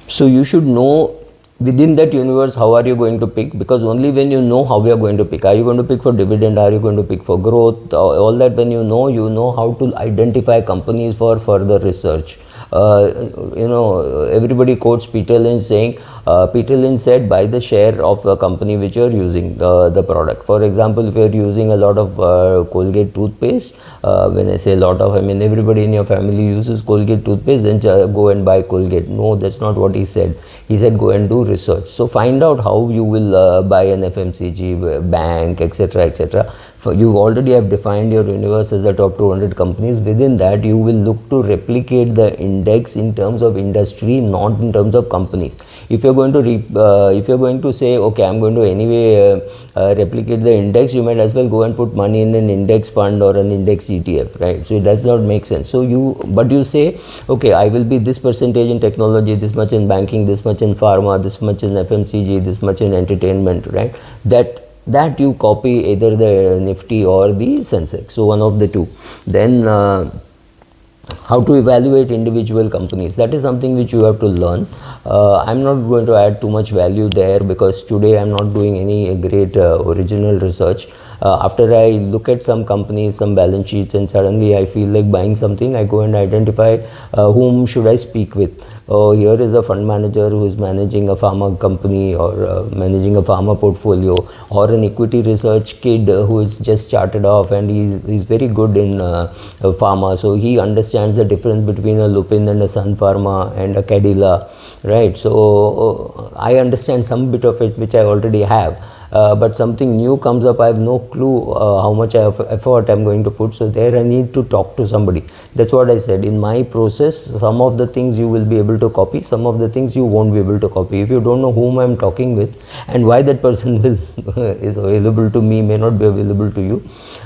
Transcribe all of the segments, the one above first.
So you should know within that universe how are you going to pick, because only when you know how you are going to pick, are you going to pick for dividend, are you going to pick for growth, all that, when you know how to identify companies for further research. Everybody quotes Peter Lynch saying, Peter Lynch said, buy the share of a company which you are using the product. For example, if you are using a lot of Colgate toothpaste, when I say a lot of, I mean everybody in your family uses Colgate toothpaste, then go and buy Colgate. No, that's not what he said. He said go and do research. So find out how you will buy an FMCG, bank, etc., etc. You already have defined your universe as the top 200 companies. Within that, you will look to replicate the index in terms of industry, not in terms of companies. If you're going to say, okay, I'm going to anyway replicate the index, you might as well go and put money in an index fund or an index ETF, right? So it does not make sense. So you say, okay, I will be this percentage in technology, this much in banking, this much in pharma, this much in FMCG, this much in entertainment, right? That you copy either the Nifty or the Sensex, so one of the two. Then how to evaluate individual companies, that is something which you have to learn. I'm not going to add too much value there, because today I'm not doing any great original research. After I look at some companies, some balance sheets, and suddenly I feel like buying something, I go and identify whom should I speak with. Here is a fund manager who is managing a pharma company, or managing a pharma portfolio, or an equity research kid who is just started off, and he's very good in pharma, so he understands the difference between a Lupin and a Sun Pharma and a Cadila, right? So I understand some bit of it which I already have. But something new comes up, I have no clue how much effort I'm going to put. So there I need to talk to somebody. That's what I said. In my process, some of the things you will be able to copy, some of the things you won't be able to copy. If you don't know whom I'm talking with and why that person is available to me, may not be available to you,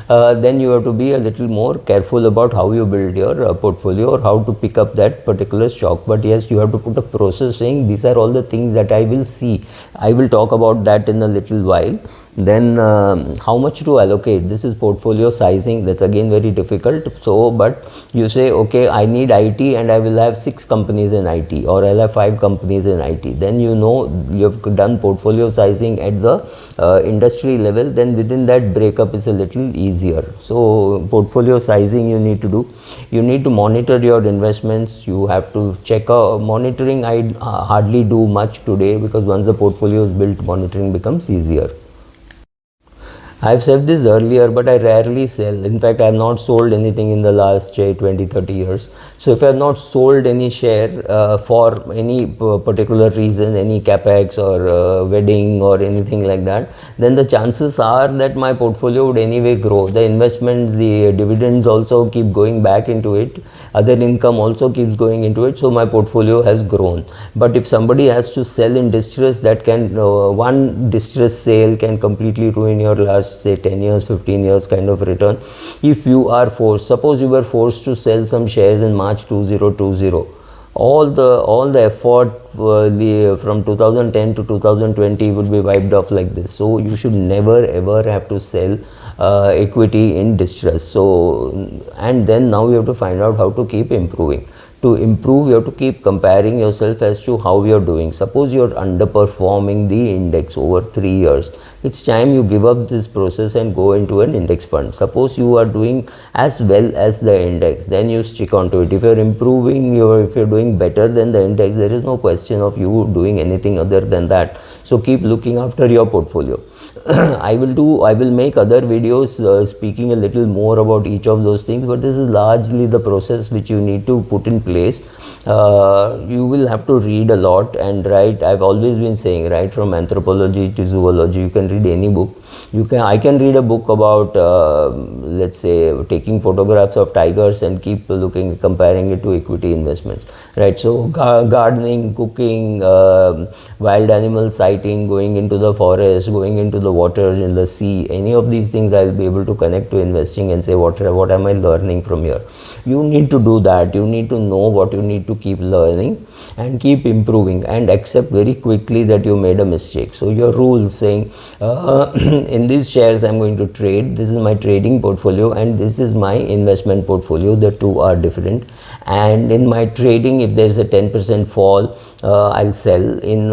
then you have to be a little more careful about how you build your portfolio, or how to pick up that particular stock. But yes, you have to put a process saying these are all the things that I will see. I will talk about that in a little while. Then how much to allocate, this is portfolio sizing. That's again very difficult. So but you say, okay, I need IT and I will have 6 companies in IT, or I'll have 5 companies in IT. Then you have done portfolio sizing at the industry level. Then within that, breakup is a little easier. So portfolio sizing you need to do. You need to monitor your investments. You have to check monitoring. I hardly do much today, because once the portfolio is built, monitoring becomes easier. I've said this earlier, but I rarely sell. In fact, I have not sold anything in the last 20, 30 years. So if I have not sold any share for any particular reason, any capex or wedding or anything like that, then the chances are that my portfolio would anyway grow. The investment, the dividends also keep going back into it. Other income also keeps going into it. So my portfolio has grown. But if somebody has to sell in distress, that can, one distress sale can completely ruin your last, say, 10 years, 15 years kind of return. If you are forced, suppose you were forced to sell some shares in March 2020, all the effort from 2010 to 2020 would be wiped off like this. So you should never ever have to sell equity in distress. So, and then now you have to find out how to keep improving. To improve, you have to keep comparing yourself as to how you're doing. Suppose you're underperforming the index over 3 years. It's time you give up this process and go into an index fund. Suppose you are doing as well as the index, then you stick on to it. If you're improving, if you're doing better than the index, there is no question of you doing anything other than that. So keep looking after your portfolio. I will make other videos speaking a little more about each of those things, but this is largely the process which you need to put in place. You will have to read a lot and write. I've always been saying, right from anthropology to zoology, you can read any book. I can read a book about let's say taking photographs of tigers and keep looking, comparing it to equity investments, right? So gardening, cooking, wild animal sighting, going into the forest, going into the water, in the sea, any of these things I'll be able to connect to investing and say what am I learning from here. You need to do that. You need to know what you need to keep learning and keep improving, and accept very quickly that you made a mistake. So your rules saying in these shares I'm going to trade, this is my trading portfolio and this is my investment portfolio, the two are different, and in my trading, if there is a 10% fall, I'll sell. In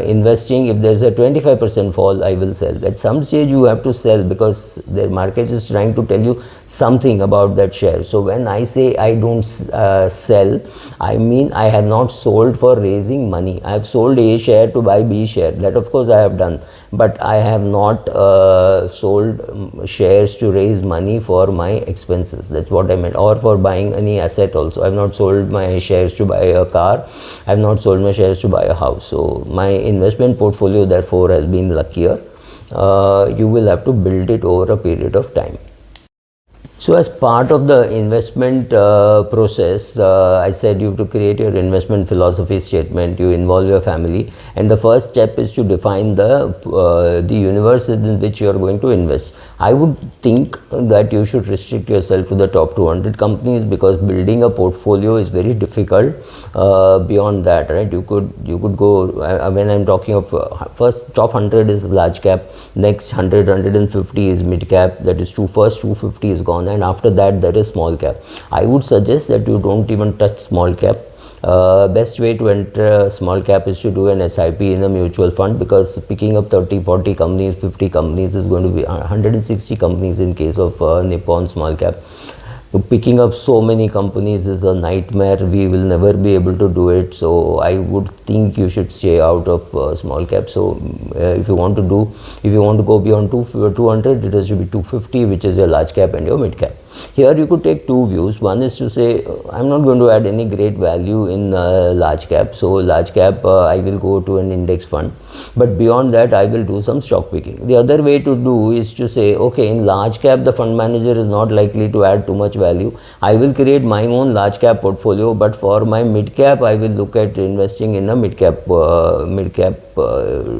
investing, if there's a 25% fall, I will sell. At some stage you have to sell, because the market is trying to tell you something about that share. So when I say I don't sell, I mean I have not sold for raising money. I have sold A share to buy B share, that of course I have done, but I have not sold shares to raise money for my expenses. That's what I meant. Or for buying any asset also. I have not sold my shares to buy a car. I have not sold my shares to buy a house. So my investment portfolio therefore has been luckier. You will have to build it over a period of time. So as part of the investment process, I said you have to create your investment philosophy statement, you involve your family, and the first step is to define the universe in which you are going to invest. I would think that you should restrict yourself to the top 200 companies, because building a portfolio is very difficult beyond that, right? You could go, when I'm talking of first top 100 is large cap, next 150 is mid cap, that is first 250 is gone, and after that there is small cap. I would suggest that you don't even touch small cap. Best way to enter small cap is to do an SIP in a mutual fund, because picking up 30-40 companies, 50 companies is going to be 160 companies in case of Nippon small cap. Picking up so many companies is a nightmare. We will never be able to do it. So I would think you should stay out of small cap. So if you want to go beyond 200, it should be 250, which is your large cap and your mid cap. Here you could take two views. One is to say, I'm not going to add any great value in large cap. So large cap, I will go to an index fund. But beyond that, I will do some stock picking. The other way to do is to say, okay, in large cap, the fund manager is not likely to add too much value. I will create my own large cap portfolio, but for my mid cap, I will look at investing in a mid cap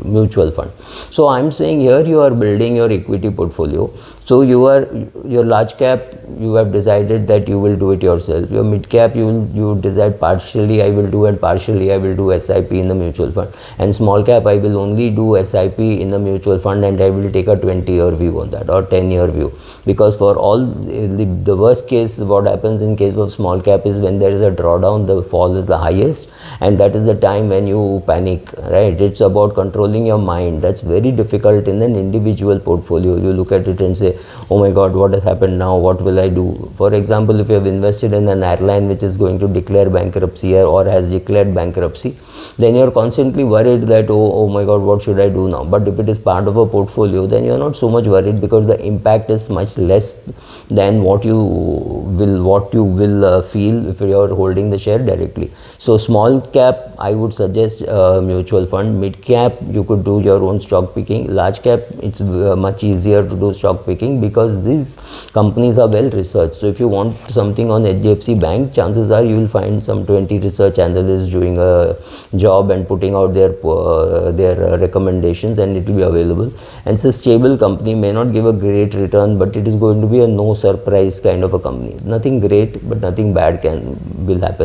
mutual fund. So I'm saying here you are building your equity portfolio. So your large cap, you have decided that you will do it yourself. Your mid cap, you decide partially I will do and partially I will do SIP in the mutual fund. And small cap, I will only do SIP in the mutual fund, and I will take a 20-year view on that, or 10-year view. Because for all the worst case, what happens in case of small cap is when there is a drawdown, the fall is the highest, and that is the time when you panic, right? It's about controlling your mind. That's very difficult in an individual portfolio. You look at it and say, oh my God, what has happened now? What will I do? For example, if you have invested in an airline which is going to declare bankruptcy or has declared bankruptcy, then you're constantly worried that, oh my God, what should I do now? But if it is part of a portfolio, then you're not so much worried, because the impact is much less than what you will feel if you're holding the share directly. So small cap, I would suggest mutual fund. Mid cap, you could do your own stock picking. Large cap, it's much easier to do stock picking, because these companies are well researched. So if you want something on HDFC Bank, chances are you will find some 20 research analysts doing a job and putting out their recommendations, and it will be available. And it's a stable company, may not give a great return, but it is going to be a no surprise kind of a company. Nothing great, but nothing bad will happen.